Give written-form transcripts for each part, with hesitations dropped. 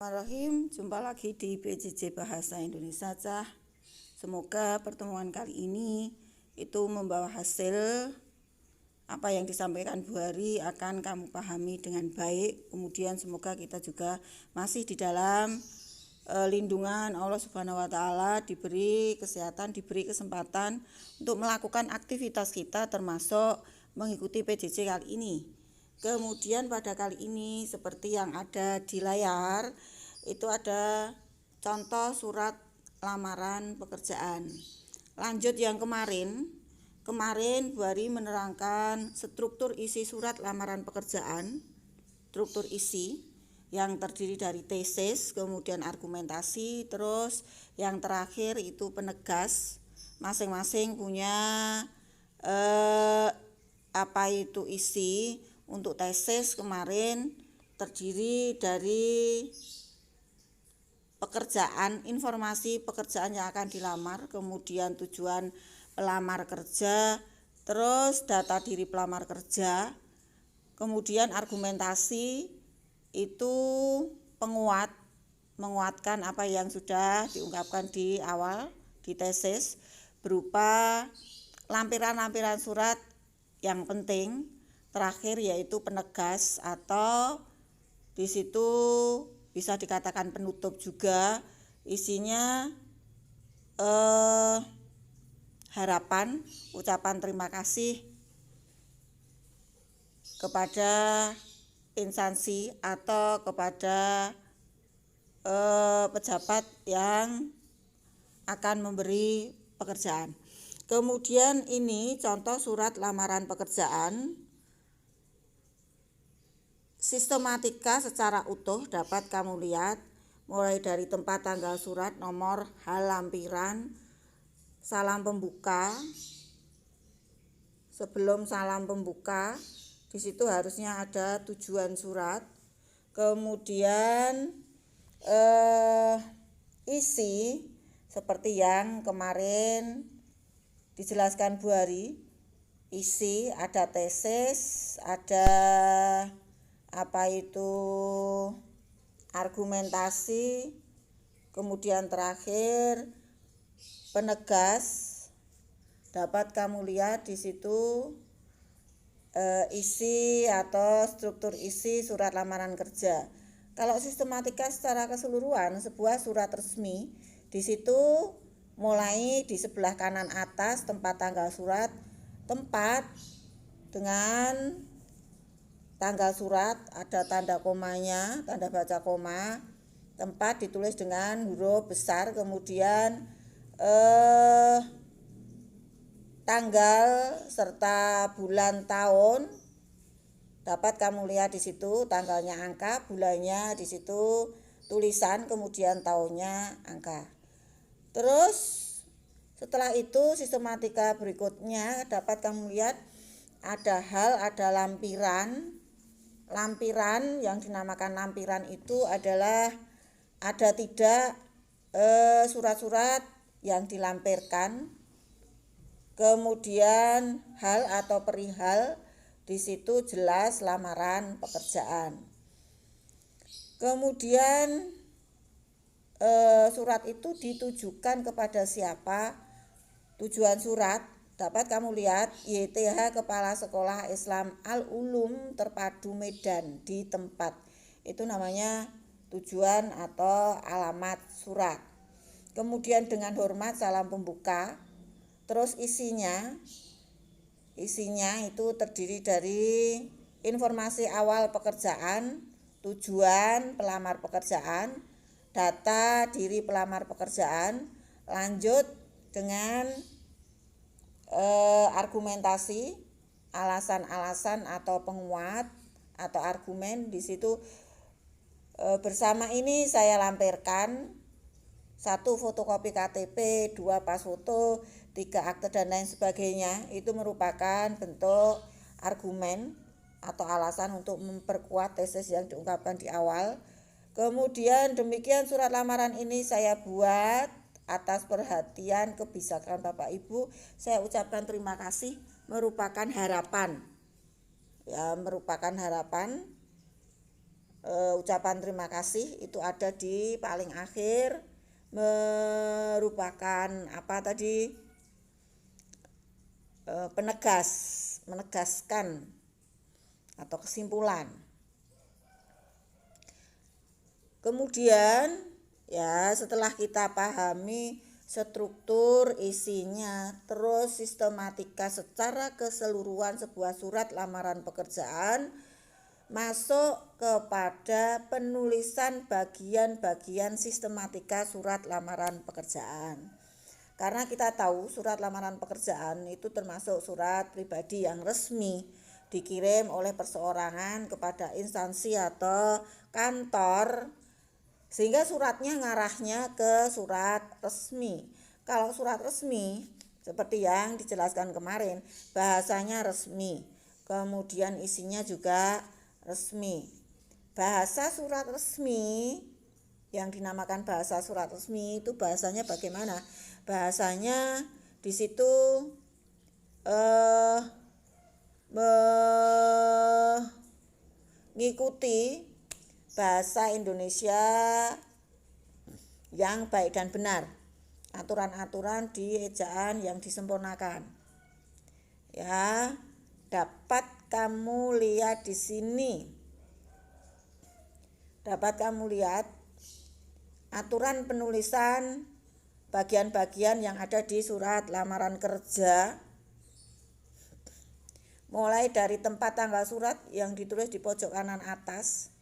Bismillahirrahmanirrahim. Jumpa lagi di PJJ Bahasa Indonesia Cah. Semoga pertemuan kali ini itu membawa hasil apa yang disampaikan Bu Hari akan kamu pahami dengan baik. Kemudian semoga kita juga masih di dalam lindungan Allah Subhanahu wa taala, diberi kesehatan, diberi kesempatan untuk melakukan aktivitas kita termasuk mengikuti PJJ kali ini. Kemudian pada kali ini seperti yang ada di layar itu ada contoh surat lamaran pekerjaan. Lanjut yang kemarin Bu Hari menerangkan struktur isi surat lamaran pekerjaan, struktur isi yang terdiri dari tesis, kemudian argumentasi, terus yang terakhir itu penegas. Masing-masing punya apa itu isi. Untuk tesis kemarin terdiri dari pekerjaan, informasi pekerjaan yang akan dilamar, kemudian tujuan pelamar kerja, terus data diri pelamar kerja, kemudian argumentasi itu menguatkan apa yang sudah diungkapkan di awal di tesis berupa lampiran-lampiran surat yang penting. Terakhir yaitu penegas atau di situ bisa dikatakan penutup juga, isinya harapan, ucapan terima kasih kepada instansi atau kepada pejabat yang akan memberi pekerjaan. Kemudian ini contoh surat lamaran pekerjaan. Sistematika secara utuh dapat kamu lihat mulai dari tempat tanggal surat, nomor, hal lampiran, salam pembuka. Sebelum salam pembuka di situ harusnya ada tujuan surat. Kemudian isi seperti yang kemarin dijelaskan Bu Hari. Isi ada tesis, ada apa itu argumentasi, kemudian terakhir penegas. Dapat kamu lihat di situ isi atau struktur isi surat lamaran kerja. Kalau sistematika secara keseluruhan sebuah surat resmi, di situ mulai di sebelah kanan atas tempat tanggal surat, tempat dengan tanggal surat ada tanda komanya, tanda baca koma, tempat ditulis dengan huruf besar, kemudian tanggal serta bulan tahun dapat kamu lihat di situ, tanggalnya angka, bulannya di situ tulisan, kemudian tahunnya angka. Terus setelah itu sistematika berikutnya dapat kamu lihat ada hal, ada lampiran. Lampiran yang dinamakan lampiran itu adalah ada tidak surat-surat yang dilampirkan. Kemudian hal atau perihal di situ jelas lamaran pekerjaan. Kemudian surat itu ditujukan kepada siapa? Tujuan surat dapat kamu lihat YTH Kepala Sekolah Islam Al-Ulum Terpadu Medan di tempat. Itu namanya tujuan atau alamat surat. Kemudian dengan hormat salam pembuka. Terus isinya itu terdiri dari informasi awal pekerjaan, tujuan pelamar pekerjaan, data diri pelamar pekerjaan, lanjut dengan argumentasi, alasan-alasan atau penguat atau argumen. Di situ bersama ini saya lampirkan 1 fotokopi KTP, 2 pas foto, 3 akte dan lain sebagainya. Itu merupakan bentuk argumen atau alasan untuk memperkuat tesis yang diungkapkan di awal. Kemudian demikian surat lamaran ini saya buat. Atas perhatian kebijakan Bapak Ibu saya ucapkan terima kasih, merupakan harapan ucapan terima kasih itu ada di paling akhir, merupakan apa tadi, menegaskan atau kesimpulan. Kemudian ya setelah kita pahami struktur isinya, terus sistematika secara keseluruhan sebuah surat lamaran pekerjaan, masuk kepada penulisan bagian-bagian sistematika surat lamaran pekerjaan. Karena kita tahu surat lamaran pekerjaan itu termasuk surat pribadi yang resmi, dikirim oleh perseorangan kepada instansi atau kantor, sehingga suratnya ngarahnya ke surat resmi. Kalau surat resmi seperti yang dijelaskan kemarin, bahasanya resmi, kemudian isinya juga resmi. Bahasa surat resmi yang dinamakan bahasa surat resmi itu bahasanya bagaimana? Bahasanya di situ mengikuti bahasa Indonesia yang baik dan benar, aturan-aturan di ejaan yang disempurnakan. Ya, dapat kamu lihat di sini. Dapat kamu lihat aturan penulisan bagian-bagian yang ada di surat lamaran kerja, mulai dari tempat tanggal surat yang ditulis di pojok kanan atas.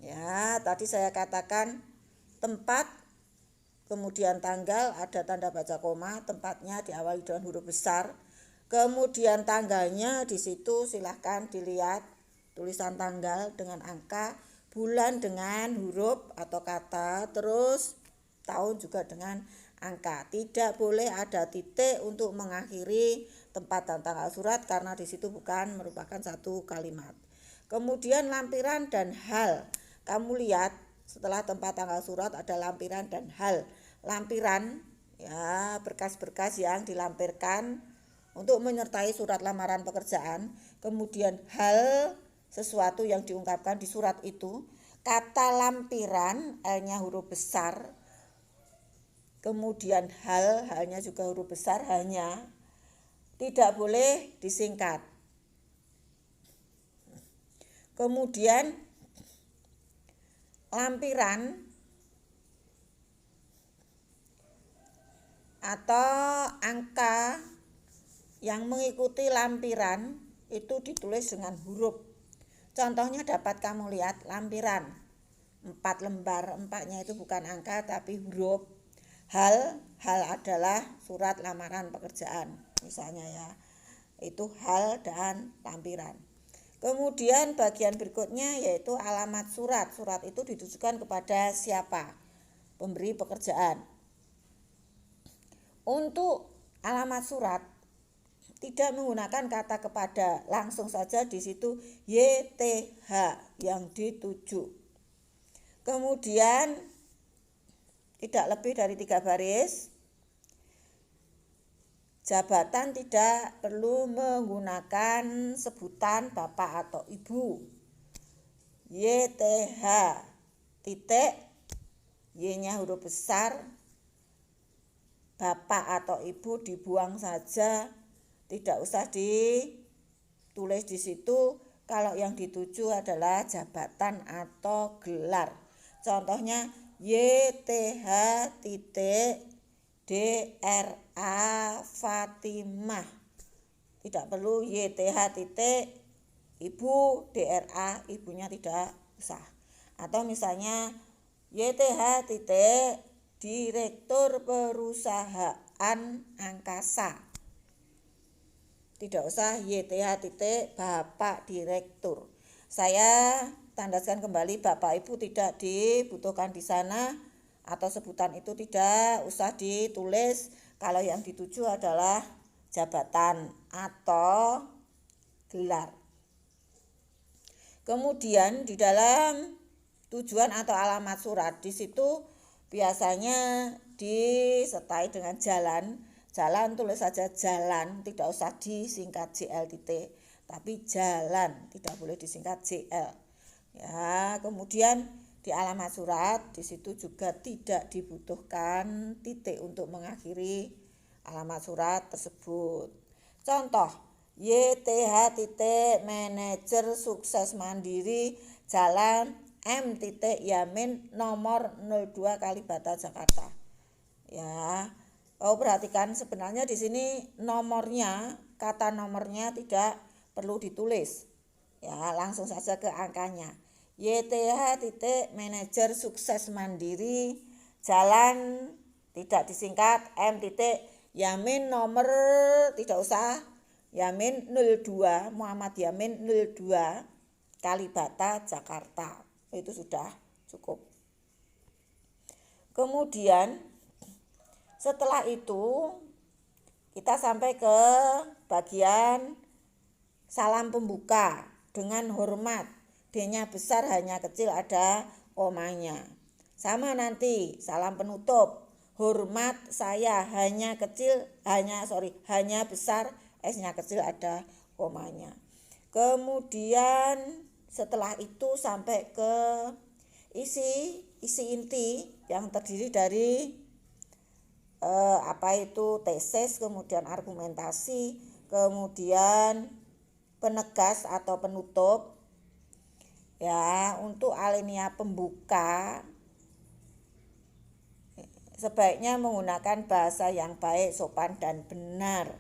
Ya, tadi saya katakan tempat, kemudian tanggal, ada tanda baca koma, tempatnya diawali dengan huruf besar. Kemudian tanggalnya di situ silahkan dilihat tulisan tanggal dengan angka, bulan dengan huruf atau kata, terus tahun juga dengan angka. Tidak boleh ada titik untuk mengakhiri tempat dan tanggal surat karena di situ bukan merupakan satu kalimat. Kemudian lampiran dan hal. Kamu lihat setelah tempat tanggal surat ada lampiran dan hal. Lampiran ya berkas-berkas yang dilampirkan untuk menyertai surat lamaran pekerjaan. Kemudian hal, sesuatu yang diungkapkan di surat itu. Kata lampiran, L-nya huruf besar. Kemudian hal, halnya juga huruf besar, hanya tidak boleh disingkat. Kemudian lampiran atau angka yang mengikuti lampiran itu ditulis dengan huruf. Contohnya dapat kamu lihat lampiran 4 lembar, 4-nya itu bukan angka tapi huruf. Hal adalah surat lamaran pekerjaan misalnya ya, itu hal dan lampiran. Kemudian bagian berikutnya yaitu alamat surat. Surat itu ditujukan kepada siapa? Pemberi pekerjaan. Untuk alamat surat tidak menggunakan kata kepada, langsung saja di situ YTH yang dituju. Kemudian tidak lebih dari 3 baris. Jabatan tidak perlu menggunakan sebutan bapak atau ibu. YTH titik, Y-nya huruf besar, bapak atau ibu dibuang saja, tidak usah ditulis di situ. Kalau yang dituju adalah jabatan atau gelar. Contohnya YTH titik DRA Fatimah. Tidak perlu YTH titik ibu DRA, ibunya tidak usah. Atau misalnya YTH titik Direktur Perusahaan Angkasa. Tidak usah YTH titik Bapak Direktur. Saya tandaskan kembali, Bapak Ibu tidak dibutuhkan di sana, atau sebutan itu tidak usah ditulis kalau yang dituju adalah jabatan atau gelar. Kemudian di dalam tujuan atau alamat surat di situ biasanya disertai dengan jalan. Jalan tulis saja jalan, tidak usah disingkat JL titik, tapi jalan, tidak boleh disingkat JL. Ya, kemudian di alamat surat di situ juga tidak dibutuhkan titik untuk mengakhiri alamat surat tersebut. Contoh, YTH titik manajer sukses mandiri Jalan M titik Yamin nomor 02 Kalibata Jakarta. Ya, perhatikan sebenarnya di sini nomornya, kata nomornya tidak perlu ditulis. Ya, langsung saja ke angkanya. YTH titik manajer sukses mandiri Jalan tidak disingkat M titik Yamin nomor tidak usah Yamin 02 Muhammad Yamin 02 Kalibata Jakarta. Itu sudah cukup. Kemudian setelah itu kita sampai ke bagian salam pembuka dengan hormat. D-nya besar hanya kecil ada komanya. Sama nanti salam penutup. Hormat saya hanya besar, S-nya kecil ada komanya. Kemudian setelah itu sampai ke isi inti yang terdiri dari tesis, kemudian argumentasi, kemudian penegas atau penutup. Ya, untuk alinea pembuka sebaiknya menggunakan bahasa yang baik, sopan dan benar.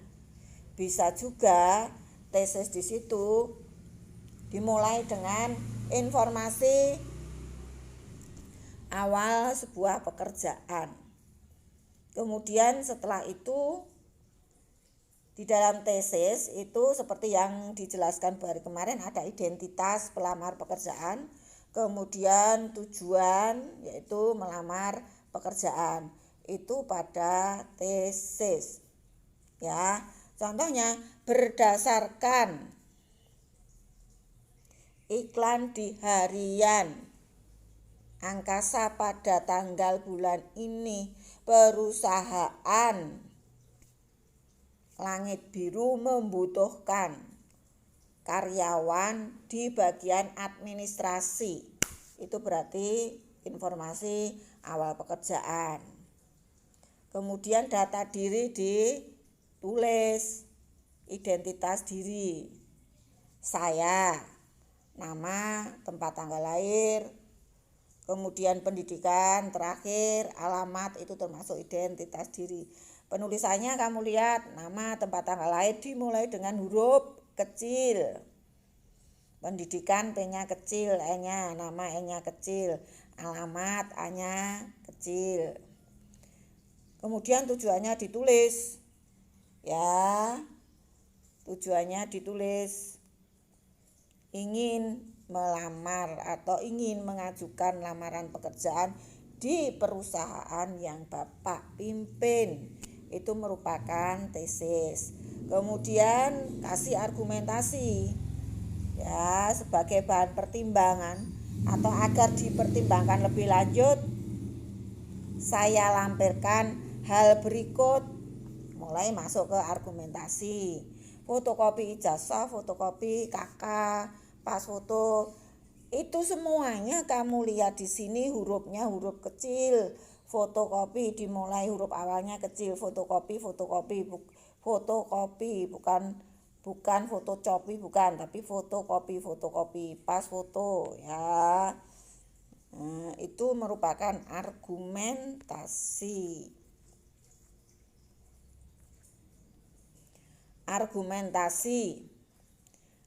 Bisa juga tesis di situ dimulai dengan informasi awal sebuah pekerjaan. Kemudian setelah itu di dalam tesis itu seperti yang dijelaskan hari kemarin ada identitas pelamar pekerjaan, kemudian tujuan yaitu melamar pekerjaan. Itu pada tesis. Ya, contohnya berdasarkan iklan di harian Angkasa pada tanggal bulan ini, perusahaan Langit Biru membutuhkan karyawan di bagian administrasi. Itu berarti informasi awal pekerjaan. Kemudian data diri ditulis, identitas diri. Saya, nama, tempat tanggal lahir, kemudian pendidikan, terakhir alamat, itu termasuk identitas diri. Penulisannya kamu lihat, nama, tempat tanggal lahir dimulai dengan huruf kecil. Pendidikan P-nya kecil, E-nya, nama E-nya kecil, alamat A-nya kecil. Kemudian tujuannya ditulis. Ya, tujuannya ditulis. Ingin melamar atau ingin mengajukan lamaran pekerjaan di perusahaan yang Bapak pimpin. Itu merupakan tesis. Kemudian kasih argumentasi ya sebagai bahan pertimbangan atau agar dipertimbangkan lebih lanjut. Saya lampirkan hal berikut. Mulai masuk ke argumentasi. Fotokopi ijazah, fotokopi KK, pas foto. Itu semuanya kamu lihat di sini hurufnya huruf kecil. Fotokopi dimulai huruf awalnya kecil. Fotokopi bukan fotokopi bukan, tapi fotokopi pas foto ya. Nah, itu merupakan argumentasi.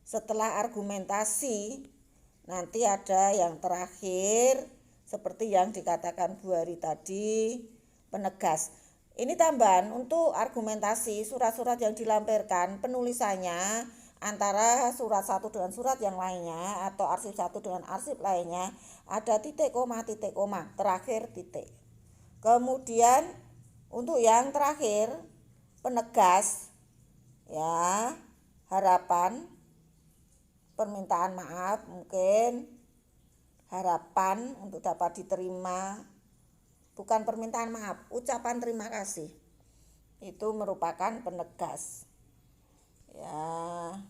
Setelah argumentasi nanti ada yang terakhir seperti yang dikatakan Bu Hari tadi, penegas. Ini tambahan untuk argumentasi surat-surat yang dilampirkan penulisannya antara surat satu dengan surat yang lainnya atau arsip satu dengan arsip lainnya ada titik koma terakhir titik. Kemudian untuk yang terakhir penegas ya, harapan, permintaan maaf, mungkin harapan untuk dapat diterima, bukan permintaan maaf, ucapan terima kasih. Itu merupakan penegas ya.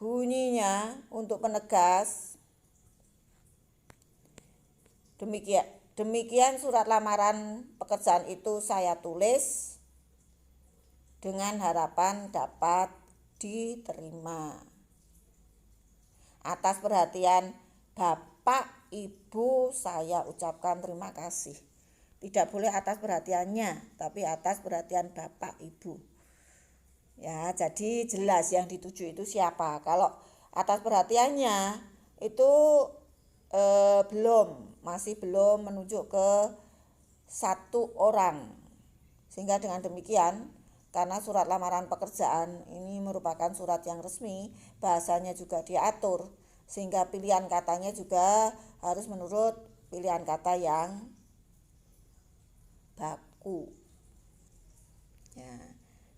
bunyinya untuk penegas demikian surat lamaran pekerjaan itu saya tulis dengan harapan dapat diterima. Atas perhatian Bapak Ibu saya ucapkan terima kasih. Tidak boleh atas perhatiannya, tapi atas perhatian Bapak Ibu. Ya, jadi jelas yang dituju itu siapa. Kalau atas perhatiannya itu masih belum menunjuk ke satu orang. Sehingga dengan demikian, karena surat lamaran pekerjaan ini merupakan surat yang resmi, bahasanya juga diatur, sehingga pilihan katanya juga harus menurut pilihan kata yang baku. Ya,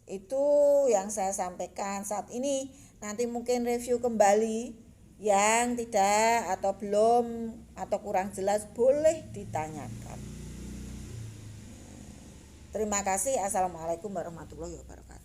itu yang saya sampaikan saat ini. Nanti mungkin review kembali yang tidak atau belum atau kurang jelas boleh ditanyakan. Terima kasih. Assalamualaikum warahmatullahi wabarakatuh.